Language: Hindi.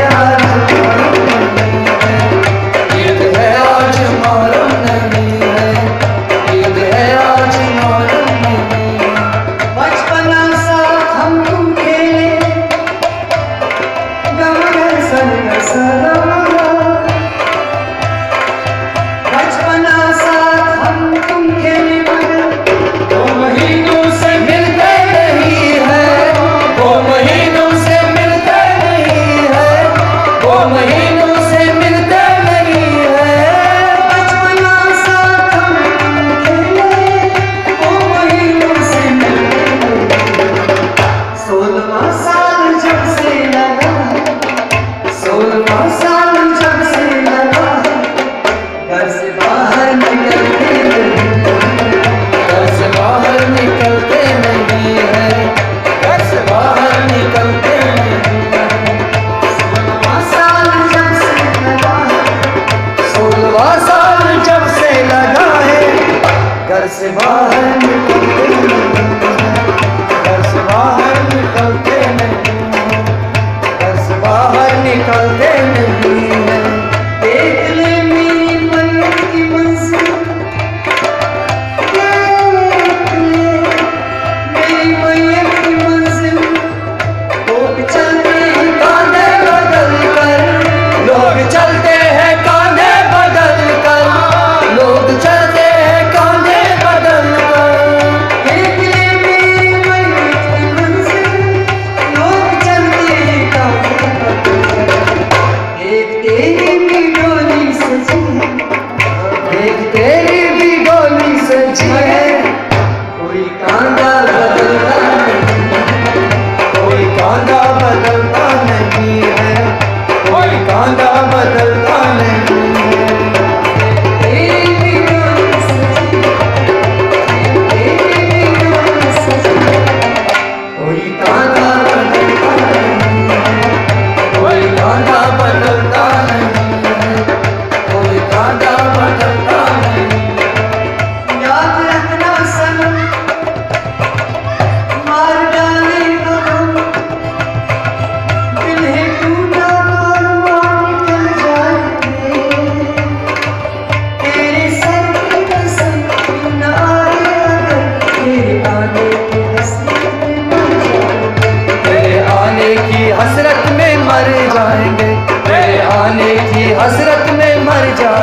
आज ईद है आज मोहर्रम नहीं है, ईद है आज मोहर्रम नहीं है। बचपना साथ हम तुम खेले गम में सर सदा, बचपना साथ हम तुम खेले मगर 2 महीनों से मिलते नहीं है, 2 महीनों से मिलते नहीं है, 2 महीनों से मिलते नहीं है। बचपना साथ हम तुम खेले 2 महीनों से मिलते नहीं। 16वां साल जब से लगा, 16वां साल जब से लगा, घर से बाहर निकलते नहीं, घर से बाहर निकलते नहीं है, घर से बाहर निकलते नहीं है। 16वां साल जब से लगा, 16वां साल जब से लगा है, घर से बाहर निकलते नहीं है, घर से बाहर निकलते नहीं है, घर से बाहर निकलते नहीं है। देख ले मेरी मैयत की मंजिल, देख ले मेरी मैयत की मंजिल। लोग चलते हैं कांधे बदल कर, लोग चलते हैं कांधे बदल कर, लोग चलते हैं कांधे बदल कर। देख ले मेरी मैयत की मंजिल, लोग चलते हैं कांधे बदल कर। एक तेरी भी डोली सजी है, एक तेरी भी डोली सजी है, कोई कांधा बदलता नहीं, कोई कांधा बदलता नहीं है, कोई कांधा बदलता नहीं है। तेरी भी डोली सजी है, तेरी भी डोली सजी है, कोई कांधा बदलता नहीं है, कोई कांधा बदलता नहीं है, कोई कांधा बदलता नहीं है। याद रखना सनम, मार डालेगा गम, दिल है टूटा और निकल जाएंगे। तेरे सर की कसम न आए अगर, तेरे आने की हसरत में मर जाएंगे, तेरे आने की हसरत में मर जाएंगे, तेरे आने की हसरत में मर जाएंगे।